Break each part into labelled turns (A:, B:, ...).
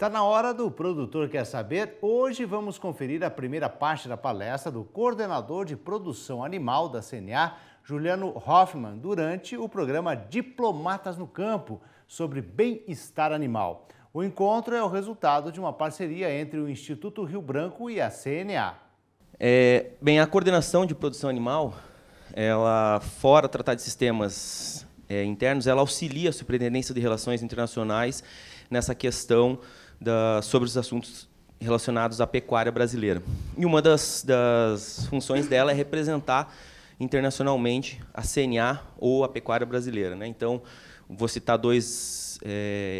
A: Está na hora do Produtor Quer Saber. Hoje vamos conferir a primeira parte da palestra do coordenador de produção animal da CNA, Juliano Hoffmann, durante o programa Diplomatas no Campo, sobre bem-estar animal. O encontro é o resultado de uma parceria entre o Instituto Rio Branco e a CNA.
B: A coordenação de produção animal, ela, fora tratar de sistemas internos, ela auxilia a Superintendência de Relações Internacionais nessa questão sobre os assuntos relacionados à pecuária brasileira. E uma das funções dela é representar internacionalmente a CNA ou a pecuária brasileira, né? Então, vou citar dois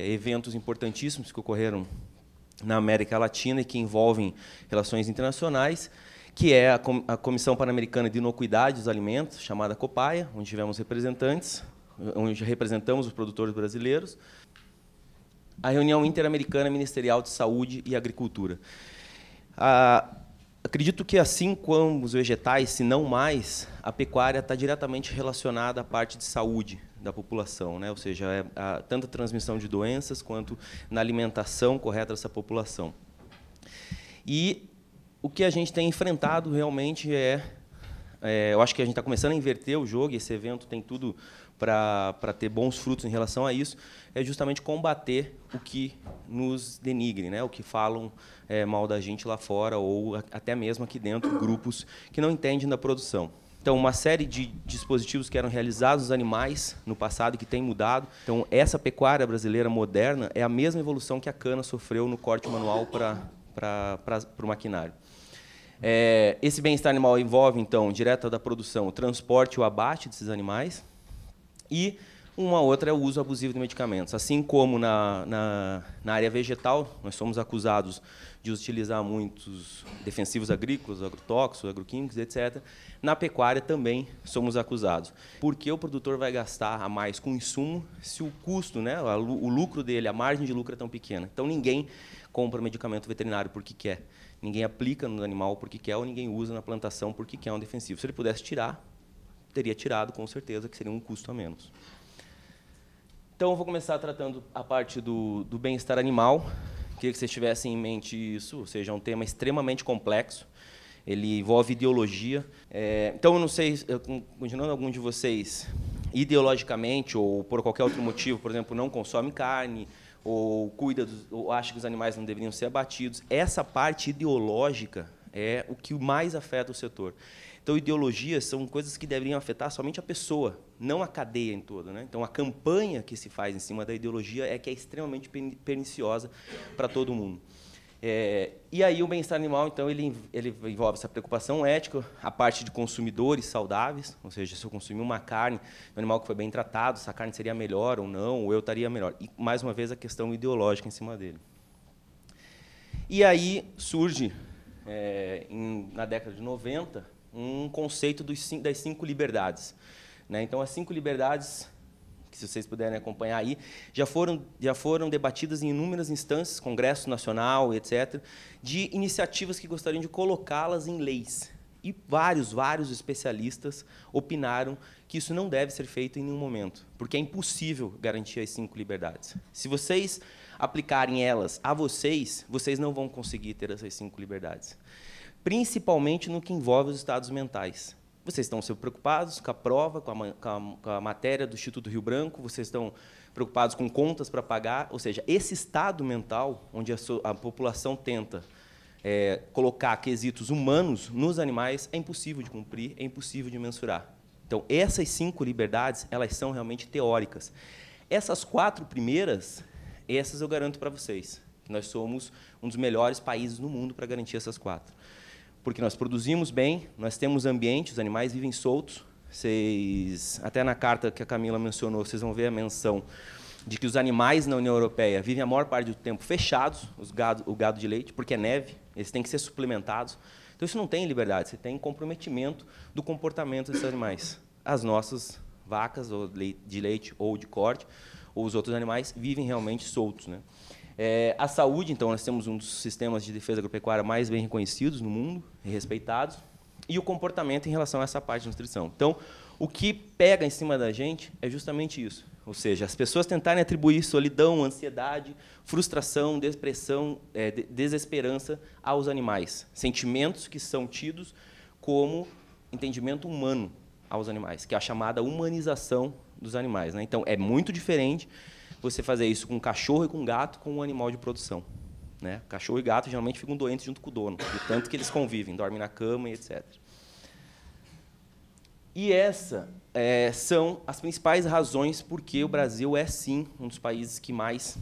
B: eventos importantíssimos que ocorreram na América Latina e que envolvem relações internacionais, que é a Comissão Pan-Americana de Inocuidade dos Alimentos, chamada COPAIA, onde tivemos representantes, onde representamos os produtores brasileiros, a reunião interamericana ministerial de saúde e agricultura. Acredito que, assim como os vegetais, se não mais, a pecuária está diretamente relacionada à parte de saúde da população, né? Ou seja, tanto a transmissão de doenças quanto na alimentação correta dessa população. E o que a gente tem enfrentado realmente eu acho que a gente está começando a inverter o jogo, e esse evento tem tudo para ter bons frutos em relação a isso, é justamente combater o que nos denigre, né? O que falam mal da gente lá fora, ou até mesmo aqui dentro, grupos que não entendem da produção. Então, uma série de dispositivos que eram realizados nos animais no passado e que tem mudado. Então, essa pecuária brasileira moderna é a mesma evolução que a cana sofreu no corte manual para o maquinário. Esse bem-estar animal envolve, então, direto da produção, o transporte e o abate desses animais. E uma outra é o uso abusivo de medicamentos. Assim como na área vegetal, nós somos acusados de utilizar muitos defensivos agrícolas, agrotóxicos, agroquímicos, etc. Na pecuária também somos acusados. Por que o produtor vai gastar a mais com insumo se o custo, né, o lucro dele, a margem de lucro é tão pequena? Então, ninguém compra medicamento veterinário porque quer. Ninguém aplica no animal porque quer, ou ninguém usa na plantação porque quer um defensivo. Se ele pudesse tirar, teria tirado, com certeza, que seria um custo a menos. Então, eu vou começar tratando a parte do bem-estar animal. Queria que vocês tivessem em mente isso, ou seja, é um tema extremamente complexo. Ele envolve ideologia. Então, eu não sei, continuando, algum de vocês, ideologicamente ou por qualquer outro motivo, por exemplo, não consome carne, ou ou acha que os animais não deveriam ser abatidos. Essa parte ideológica é o que mais afeta o setor. Então, ideologias são coisas que deveriam afetar somente a pessoa, não a cadeia em toda, né? Então, a campanha que se faz em cima da ideologia é que é extremamente perniciosa para todo mundo. E aí, o bem-estar animal, então, ele envolve essa preocupação ética, a parte de consumidores saudáveis, ou seja, se eu consumir uma carne, um animal que foi bem tratado, essa carne seria melhor ou não, ou eu estaria melhor. E, mais uma vez, a questão ideológica em cima dele. E aí surge, na década de 90, um conceito das 5 liberdades, né? Então, as 5 liberdades, que se vocês puderem acompanhar aí, já foram debatidas em inúmeras instâncias, Congresso Nacional, etc., de iniciativas que gostariam de colocá-las em leis. E vários especialistas opinaram que isso não deve ser feito em nenhum momento, porque é impossível garantir as 5 liberdades. Se vocês aplicarem elas a vocês não vão conseguir ter essas 5 liberdades. Principalmente no que envolve os estados mentais. Vocês estão sempre preocupados com a prova, com a matéria do Instituto Rio Branco, vocês estão preocupados com contas para pagar, ou seja, esse estado mental, onde a população tenta colocar quesitos humanos nos animais, é impossível de cumprir, é impossível de mensurar. Então, essas 5 liberdades, elas são realmente teóricas. Essas 4 primeiras, essas eu garanto para vocês, que nós somos um dos melhores países no mundo para garantir essas 4. Porque nós produzimos bem, nós temos ambiente, os animais vivem soltos. Até na carta que a Camila mencionou, vocês vão ver a menção de que os animais na União Europeia vivem a maior parte do tempo fechados, o gado de leite, porque é neve, eles têm que ser suplementados. Então, isso não tem liberdade, você tem comprometimento do comportamento desses animais. As nossas vacas, ou de leite ou de corte, ou os outros animais, vivem realmente soltos, né? A saúde, então, nós temos um dos sistemas de defesa agropecuária mais bem reconhecidos no mundo e respeitados, e o comportamento em relação a essa parte de nutrição. Então, O que pega em cima da gente é justamente isso. Ou seja, as pessoas tentarem atribuir solidão, ansiedade, frustração, depressão, desesperança aos animais. Sentimentos que são tidos como entendimento humano aos animais, que é a chamada humanização dos animais, né? Então, é muito diferente você fazer isso com um cachorro e com um gato com um animal de produção, né? Cachorro e gato geralmente ficam doentes junto com o dono, de tanto que eles convivem, dormem na cama e etc. E essa são as principais razões por que o Brasil é, sim, um dos países que mais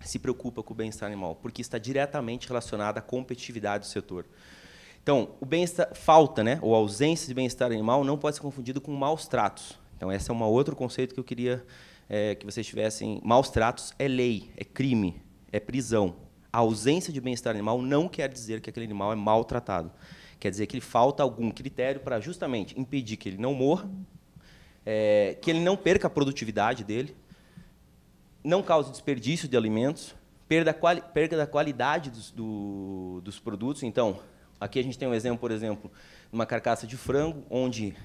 B: se preocupa com o bem-estar animal, porque está diretamente relacionado à competitividade do setor. Então, o bem-estar, falta, né, ou ausência de bem-estar animal não pode ser confundido com maus tratos. Então, esse é um outro conceito que eu queria que vocês tivessem. Maus tratos é lei, é crime, é prisão. A ausência de bem-estar animal não quer dizer que aquele animal é maltratado. Quer dizer que falta algum critério para justamente impedir que ele não morra, que ele não perca a produtividade dele, não cause desperdício de alimentos, perda da qualidade dos produtos. Então, aqui a gente tem um exemplo, por exemplo, de uma carcaça de frango, onde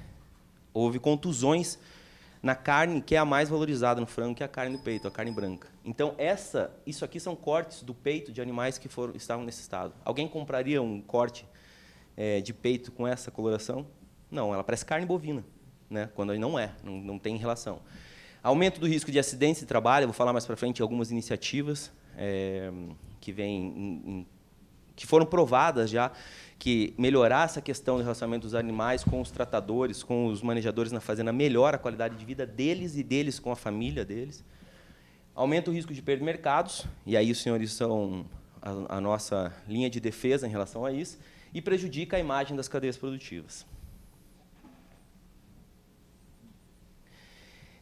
B: houve contusões na carne, que é a mais valorizada no frango, que é a carne do peito, a carne branca. Então, isso aqui são cortes do peito de animais que estavam nesse estado. Alguém compraria um corte de peito com essa coloração? Não, ela parece carne bovina, né? Quando não tem relação. Aumento do risco de acidentes de trabalho, eu vou falar mais para frente algumas iniciativas que foram provadas já, que melhorar essa questão do relacionamento dos animais com os tratadores, com os manejadores na fazenda, melhora a qualidade de vida deles e deles com a família deles. Aumenta o risco de perda de mercados, e aí os senhores são a nossa linha de defesa em relação a isso, e prejudica a imagem das cadeias produtivas.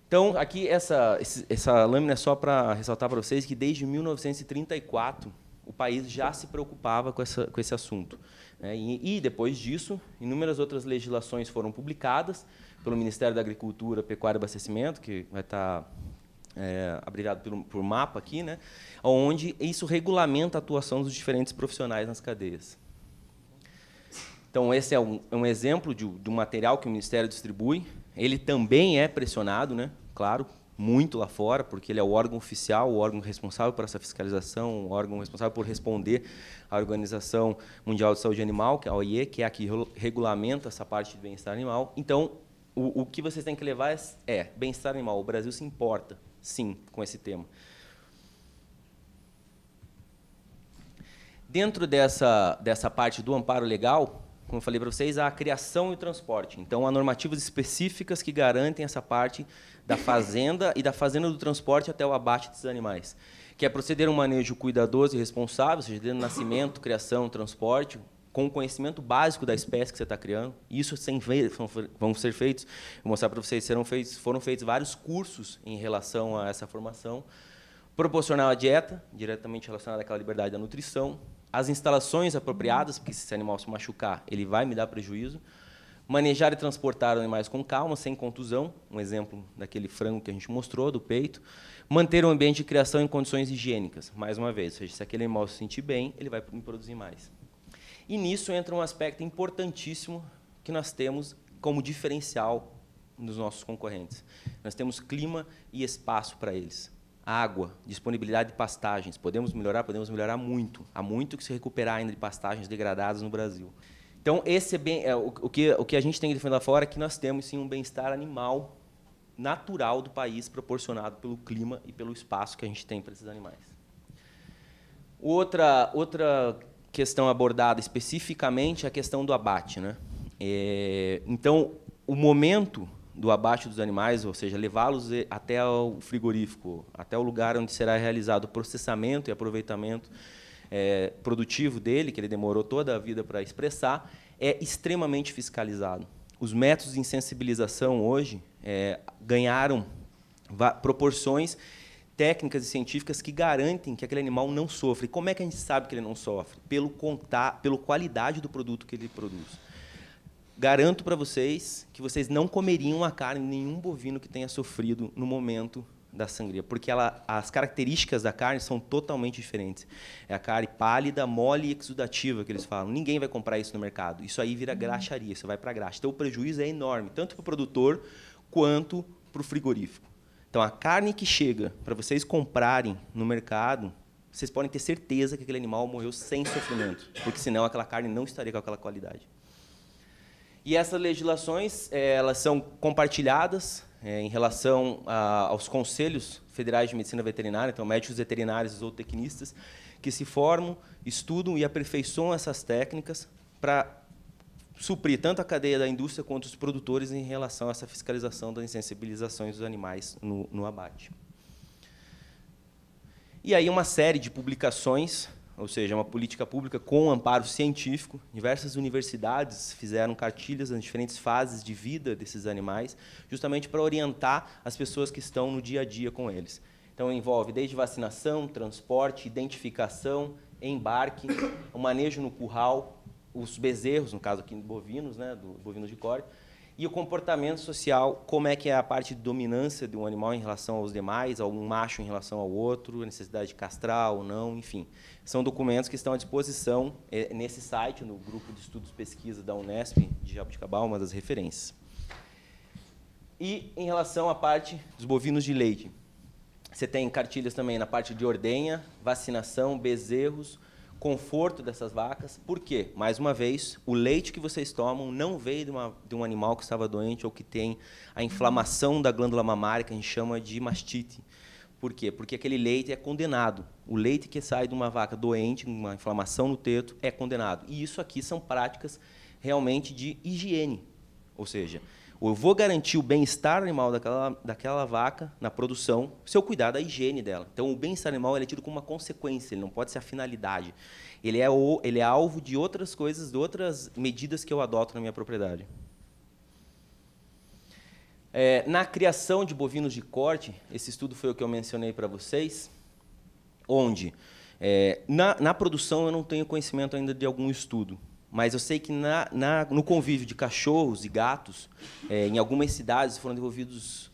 B: Então, aqui, essa lâmina é só para ressaltar para vocês que, desde 1934, o país já se preocupava com esse assunto. E, depois disso, inúmeras outras legislações foram publicadas pelo Ministério da Agricultura, Pecuária e Abastecimento, que vai estar abrigado por mapa aqui, né, onde isso regulamenta a atuação dos diferentes profissionais nas cadeias. Então, esse é um exemplo do material que o Ministério distribui. Ele também é pressionado, né, claro, muito lá fora, porque ele é o órgão oficial, o órgão responsável por essa fiscalização, o órgão responsável por responder à Organização Mundial de Saúde Animal, que é a OIE, que é a que regulamenta essa parte de bem-estar animal. Então, o que vocês têm que levar é bem-estar animal. O Brasil se importa, sim, com esse tema. Dentro dessa parte do amparo legal, como eu falei para vocês, há a criação e o transporte. Então, há normativas específicas que garantem essa parte da fazenda e da fazenda do transporte até o abate desses animais, que é proceder a um manejo cuidadoso e responsável, ou seja, desde o nascimento, criação, transporte, com o conhecimento básico da espécie que você está criando. Isso vão ser feitos, vou mostrar para vocês, foram feitos vários cursos em relação a essa formação. Proporcionar a dieta, diretamente relacionada àquela liberdade da nutrição. As instalações apropriadas, porque se esse animal se machucar, ele vai me dar prejuízo. Manejar e transportar animais com calma, sem contusão, um exemplo daquele frango que a gente mostrou, do peito. Manter o ambiente de criação em condições higiênicas, mais uma vez, ou seja, se aquele animal se sentir bem, ele vai me produzir mais. E nisso entra um aspecto importantíssimo que nós temos como diferencial dos nossos concorrentes. Nós temos clima e espaço para eles. Água, disponibilidade de pastagens. Podemos melhorar muito. Há muito que se recuperar ainda de pastagens degradadas no Brasil. Então, esse o que a gente tem que defender lá fora é que nós temos, sim, um bem-estar animal natural do país, proporcionado pelo clima e pelo espaço que a gente tem para esses animais. Outra questão abordada especificamente é a questão do abate, né? Então, o momento do abate dos animais, ou seja, levá-los até o frigorífico, até o lugar onde será realizado o processamento e aproveitamento produtivo dele, que ele demorou toda a vida para expressar, é extremamente fiscalizado. Os métodos de insensibilização hoje ganharam proporções técnicas e científicas que garantem que aquele animal não sofre. E como é que a gente sabe que ele não sofre? Pela qualidade do produto que ele produz. Garanto para vocês que vocês não comeriam a carne de nenhum bovino que tenha sofrido no momento da sangria, porque as características da carne são totalmente diferentes. É a carne pálida, mole e exudativa, que eles falam. Ninguém vai comprar isso no mercado. Isso aí vira graxaria, isso vai para graxa. Então, o prejuízo é enorme, tanto para o produtor quanto para o frigorífico. Então, a carne que chega para vocês comprarem no mercado, vocês podem ter certeza que aquele animal morreu sem sofrimento, porque senão aquela carne não estaria com aquela qualidade. E essas legislações, elas são compartilhadas em relação aos conselhos federais de medicina veterinária, então médicos veterinários e zootecnistas, que se formam, estudam e aperfeiçoam essas técnicas para suprir tanto a cadeia da indústria quanto os produtores em relação a essa fiscalização das insensibilizações dos animais no abate. E aí uma série de publicações, ou seja, uma política pública com amparo científico. Diversas universidades fizeram cartilhas nas diferentes fases de vida desses animais, justamente para orientar as pessoas que estão no dia a dia com eles. Então, envolve desde vacinação, transporte, identificação, embarque, o manejo no curral, os bezerros, no caso aqui bovinos, né, bovinos de corte, e o comportamento social, como é que é a parte de dominância de um animal em relação aos demais, um macho em relação ao outro, a necessidade de castrar ou não, enfim. São documentos que estão à disposição nesse site, no grupo de estudos e pesquisa da Unesp, de Jabuticabal, uma das referências. E, em relação à parte dos bovinos de leite, você tem cartilhas também na parte de ordenha, vacinação, bezerros, conforto dessas vacas. Por quê? Mais uma vez, o leite que vocês tomam não veio de um animal que estava doente ou que tem a inflamação da glândula mamária, que a gente chama de mastite. Por quê? Porque aquele leite é condenado. O leite que sai de uma vaca doente, uma inflamação no teto, é condenado. E isso aqui são práticas realmente de higiene. Ou seja, eu vou garantir o bem-estar animal daquela vaca na produção se eu cuidar da higiene dela. Então, o bem-estar animal ele é tido como uma consequência, ele não pode ser a finalidade. Ele é alvo de outras coisas, de outras medidas que eu adoto na minha propriedade. Na criação de bovinos de corte, esse estudo foi o que eu mencionei para vocês, onde, na produção, eu não tenho conhecimento ainda de algum estudo, mas eu sei que no convívio de cachorros e gatos, em algumas cidades foram desenvolvidos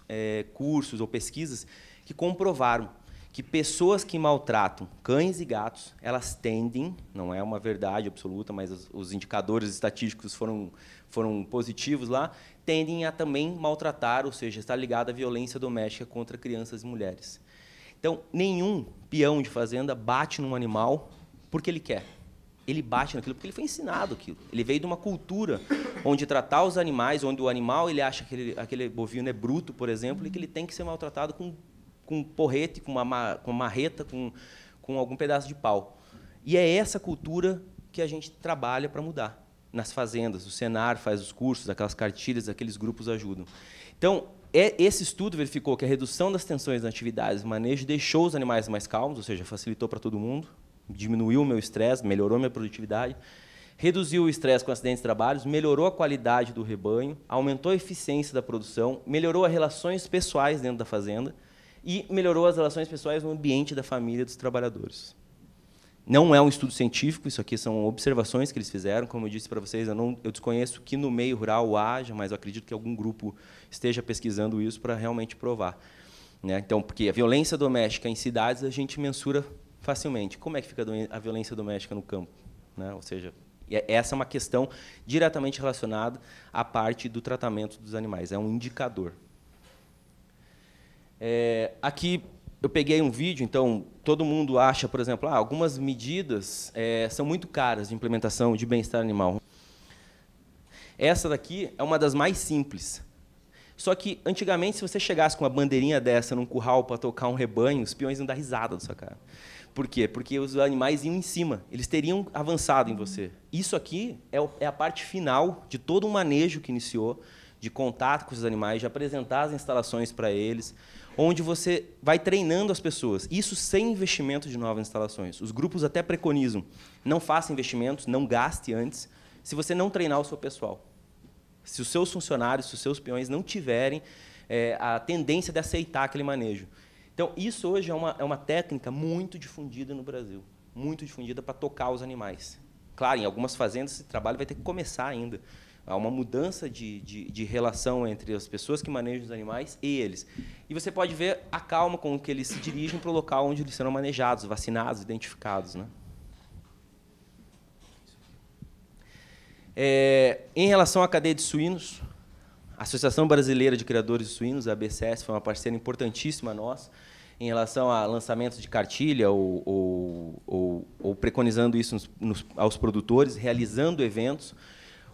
B: cursos ou pesquisas que comprovaram que pessoas que maltratam cães e gatos, elas tendem, não é uma verdade absoluta, mas os indicadores estatísticos foram positivos lá, tendem a também maltratar, ou seja, estar ligado à violência doméstica contra crianças e mulheres. Então, nenhum peão de fazenda bate num animal porque ele quer. Ele bate naquilo porque ele foi ensinado aquilo. Ele veio de uma cultura onde tratar os animais, onde o animal ele acha que aquele bovino é bruto, por exemplo, e que ele tem que ser maltratado com um porrete, com uma marreta, com algum pedaço de pau. E é essa cultura que a gente trabalha para mudar nas fazendas. O Senar faz os cursos, aquelas cartilhas, aqueles grupos ajudam. Então, esse estudo verificou que a redução das tensões nas atividades de manejo deixou os animais mais calmos, ou seja, facilitou para todo mundo, diminuiu o meu estresse, melhorou a minha produtividade, reduziu o estresse com acidentes de trabalho, melhorou a qualidade do rebanho, aumentou a eficiência da produção, melhorou as relações pessoais dentro da fazenda e melhorou as relações pessoais no ambiente da família dos trabalhadores. Não é um estudo científico, isso aqui são observações que eles fizeram. Como eu disse para vocês, eu desconheço que no meio rural haja, mas eu acredito que algum grupo esteja pesquisando isso para realmente provar. Né? Então, porque a violência doméstica em cidades a gente mensura facilmente. Como é que fica a violência doméstica no campo? Né? Ou seja, essa é uma questão diretamente relacionada à parte do tratamento dos animais. É um indicador. Aqui eu peguei um vídeo, então, todo mundo acha, por exemplo, algumas medidas são muito caras de implementação de bem-estar animal. Essa daqui é uma das mais simples. Só que, antigamente, se você chegasse com uma bandeirinha dessa num curral para tocar um rebanho, os peões iam dar risada da sua cara. Por quê? Porque os animais iam em cima, eles teriam avançado em você. Isso aqui é a parte final de todo um manejo que iniciou, de contato com os animais, de apresentar as instalações para eles, onde você vai treinando as pessoas. Isso sem investimento de novas instalações. Os grupos até preconizam, não faça investimentos, não gaste antes, se você não treinar o seu pessoal. Se os seus funcionários, se os seus peões não tiverem a tendência de aceitar aquele manejo. Então, isso hoje é uma técnica muito difundida no Brasil, muito difundida para tocar os animais. Claro, em algumas fazendas esse trabalho vai ter que começar ainda, Há uma mudança de relação entre as pessoas que manejam os animais e eles. E você pode ver a calma com que eles se dirigem para o local onde eles serão manejados, vacinados, identificados, né? Em relação à cadeia de suínos, a Associação Brasileira de Criadores de Suínos, a ABCS, foi uma parceira importantíssima nossa em relação a lançamentos de cartilha ou preconizando isso aos produtores, realizando eventos.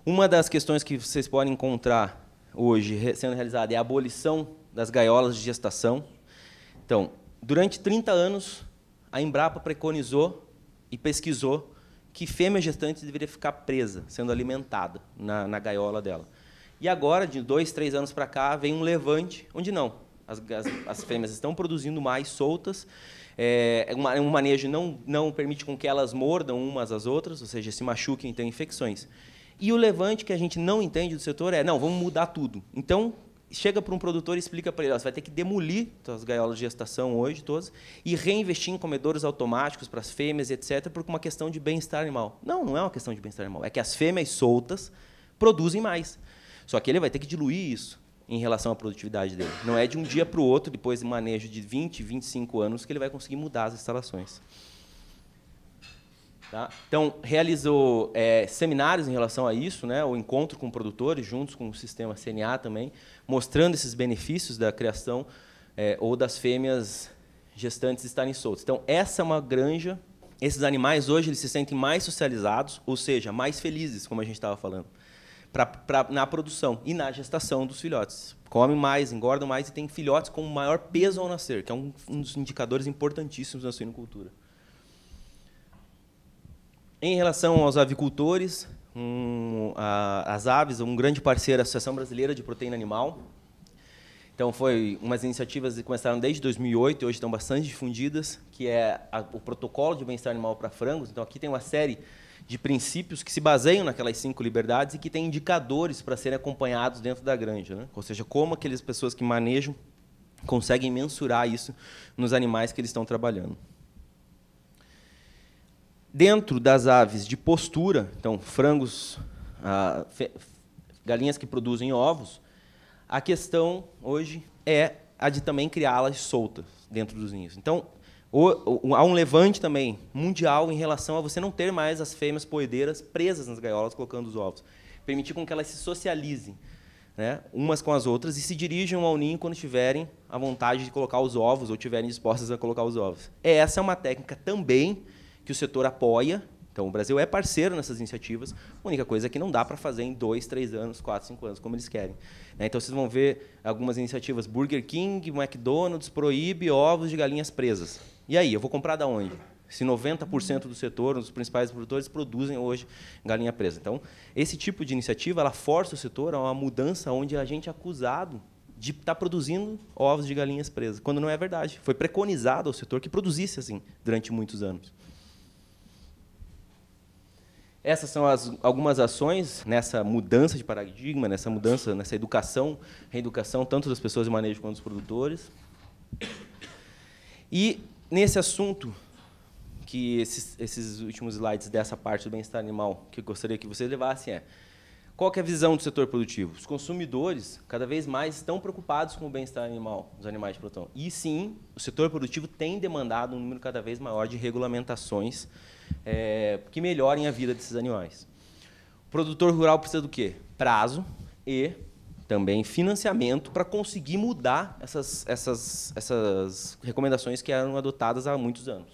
B: Uma das questões que vocês podem encontrar hoje sendo realizada é a abolição das gaiolas de gestação. Então, durante 30 anos, a Embrapa preconizou e pesquisou que fêmea gestante deveria ficar presa, sendo alimentada na gaiola dela. E agora, de 2, 3 anos para cá, vem um levante onde não. As fêmeas estão produzindo mais soltas, um manejo não permite com que elas mordam umas às outras, ou seja, se machuquem e tenham infecções. E o levante que a gente não entende do setor não, vamos mudar tudo. Então, chega para um produtor e explica para ele, você vai ter que demolir as gaiolas de gestação hoje, todas, e reinvestir em comedouros automáticos para as fêmeas, etc., por uma questão de bem-estar animal. Não, não é uma questão de bem-estar animal, é que as fêmeas soltas produzem mais. Só que ele vai ter que diluir isso em relação à produtividade dele. Não é de um dia para o outro, depois de manejo de 20, 25 anos, que ele vai conseguir mudar as instalações. Tá? Então, realizou seminários em relação a isso, né, o encontro com produtores, juntos com o sistema CNA também, mostrando esses benefícios da criação ou das fêmeas gestantes estarem soltas. Então, essa é uma granja. Esses animais, hoje, eles se sentem mais socializados, ou seja, mais felizes, como a gente estava falando, na produção e na gestação dos filhotes. Comem mais, engordam mais e têm filhotes com maior peso ao nascer, que é um dos indicadores importantíssimos na suinocultura. Em relação aos avicultores, as aves, um grande parceiro, a Associação Brasileira de Proteína Animal. Então, foi umas iniciativas que começaram desde 2008 e hoje estão bastante difundidas, que é o protocolo de bem-estar animal para frangos. Então, aqui tem uma série de princípios que se baseiam naquelas 5 liberdades e que têm indicadores para serem acompanhados dentro da granja, né? Ou seja, como aquelas pessoas que manejam conseguem mensurar isso nos animais que eles estão trabalhando. Dentro das aves de postura, então, frangos, galinhas que produzem ovos, a questão hoje é a de também criá-las soltas dentro dos ninhos. Então, há um levante também mundial em relação a você não ter mais as fêmeas poedeiras presas nas gaiolas colocando os ovos. Permitir com que elas se socializem, né, umas com as outras e se dirijam ao ninho quando tiverem a vontade de colocar os ovos ou tiverem dispostas a colocar os ovos. Essa é uma técnica também que o setor apoia. Então, o Brasil é parceiro nessas iniciativas. A única coisa é que não dá para fazer em 2, 3 anos, 4, 5 anos, como eles querem. Então, vocês vão ver algumas iniciativas. Burger King, McDonald's, proíbe ovos de galinhas presas. E aí, eu vou comprar da onde? Se 90% do setor, dos principais produtores, produzem hoje galinha presa. Então, esse tipo de iniciativa ela força o setor a uma mudança onde a gente é acusado de estar produzindo ovos de galinhas presas, quando não é verdade. Foi preconizado ao setor que produzisse assim durante muitos anos. Essas são algumas ações nessa mudança de paradigma, nessa mudança, nessa educação, reeducação, tanto das pessoas de manejo quanto dos produtores. E, nesse assunto, que esses últimos slides dessa parte do bem-estar animal que eu gostaria que vocês levassem qual que é a visão do setor produtivo? Os consumidores, cada vez mais, estão preocupados com o bem-estar animal, dos animais de produção. E, sim, o setor produtivo tem demandado um número cada vez maior de regulamentações que melhorem a vida desses animais. O produtor rural precisa do quê? Prazo e também financiamento para conseguir mudar essas recomendações que eram adotadas há muitos anos.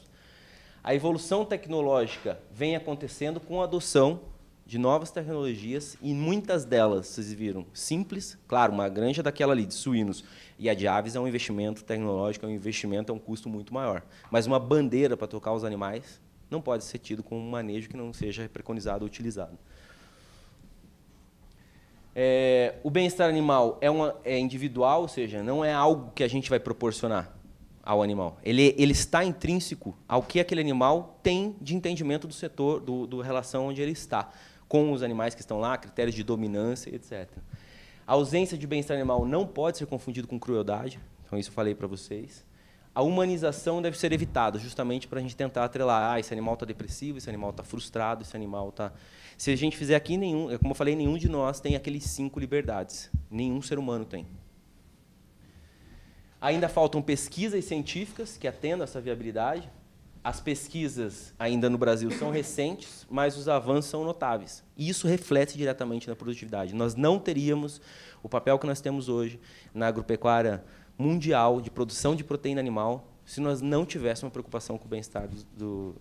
B: A evolução tecnológica vem acontecendo com a adoção de novas tecnologias e muitas delas, vocês viram, simples. Claro, uma granja daquela ali de suínos e a de aves é um investimento tecnológico, é um investimento, é um custo muito maior. Mas uma bandeira para tocar os animais não pode ser tido como um manejo que não seja preconizado ou utilizado. O bem-estar animal é individual, ou seja, não é algo que a gente vai proporcionar ao animal. Ele está intrínseco ao que aquele animal tem de entendimento do setor, do relação onde ele está, com os animais que estão lá, critérios de dominância, etc. A ausência de bem-estar animal não pode ser confundido com crueldade, então isso eu falei para vocês. a humanização deve ser evitada, justamente para a gente tentar atrelar, esse animal está depressivo, esse animal está frustrado, esse animal está... Se a gente fizer aqui, como eu falei, nenhum de nós tem aqueles 5 liberdades. Nenhum ser humano tem. Ainda faltam pesquisas científicas que atendam essa viabilidade. As pesquisas ainda no Brasil são recentes, mas os avanços são notáveis. E isso reflete diretamente na produtividade. Nós não teríamos o papel que nós temos hoje na agropecuária mundial de produção de proteína animal se nós não tivéssemos uma preocupação com o bem-estar do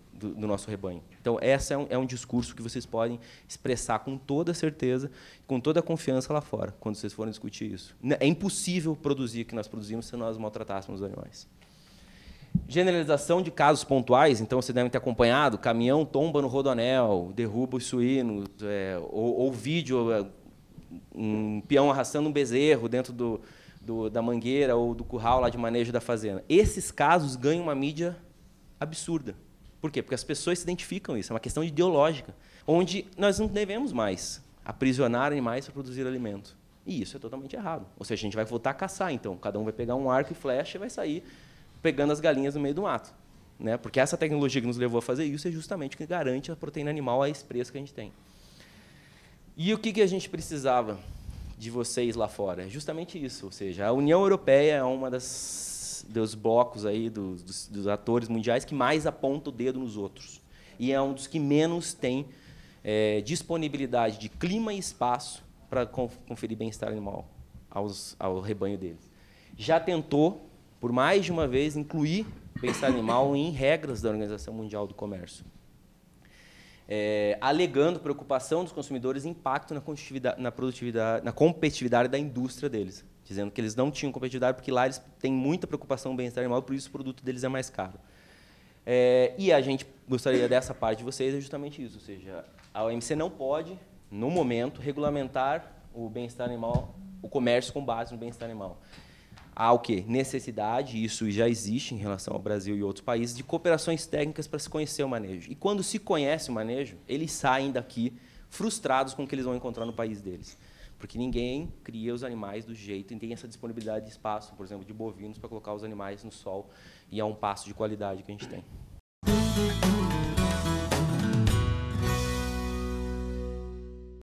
B: nosso rebanho. Então, esse é um discurso que vocês podem expressar com toda certeza, com toda a confiança lá fora, quando vocês forem discutir isso. É impossível produzir o que nós produzimos se nós maltratássemos os animais. Generalização de casos pontuais, então, vocês devem ter acompanhado, caminhão tomba no rodoanel, derruba os suínos, ou vídeo, um peão arrastando um bezerro dentro da mangueira ou do curral lá de manejo da fazenda. Esses casos ganham uma mídia absurda. Por quê? Porque as pessoas se identificam isso, é uma questão ideológica, onde nós não devemos mais aprisionar animais para produzir alimento. E isso é totalmente errado. Ou seja, a gente vai voltar a caçar, então. Cada um vai pegar um arco e flecha e vai sair pegando as galinhas no meio do mato. Né? Porque essa tecnologia que nos levou a fazer isso é justamente o que garante a proteína animal a esse preço que a gente tem. E o que a gente precisava de vocês lá fora? É justamente isso. Ou seja, a União Europeia é uma dos blocos aí, dos atores mundiais que mais aponta o dedo nos outros. E é um dos que menos tem disponibilidade de clima e espaço para conferir bem-estar animal ao rebanho deles. Já tentou, por mais de uma vez, incluir bem-estar animal em regras da Organização Mundial do Comércio, alegando preocupação dos consumidores e impacto na produtividade, na competitividade da indústria deles, dizendo que eles não tinham competitividade porque lá eles têm muita preocupação com o bem-estar animal, por isso o produto deles é mais caro. E a gente gostaria dessa parte de vocês é justamente isso, ou seja, a OMC não pode, no momento, regulamentar o bem-estar animal, o comércio com base no bem-estar animal. Há o quê? Necessidade, isso já existe em relação ao Brasil e outros países, de cooperações técnicas para se conhecer o manejo. E quando se conhece o manejo, eles saem daqui frustrados com o que eles vão encontrar no país deles. Porque ninguém cria os animais do jeito e tem essa disponibilidade de espaço, por exemplo, de bovinos, para colocar os animais no sol e a um pasto de qualidade que a gente tem.